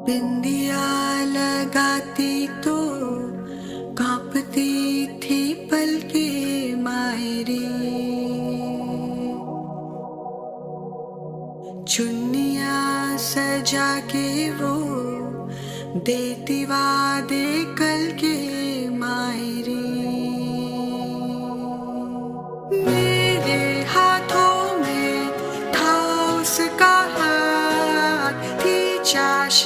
बिंदिया लगाती तो कांपती थी पलके मायरी, चुन्निया सजा के वो देती वादे कल के मायरी। मेरे हाथों में था उसका हाथ, थी चाश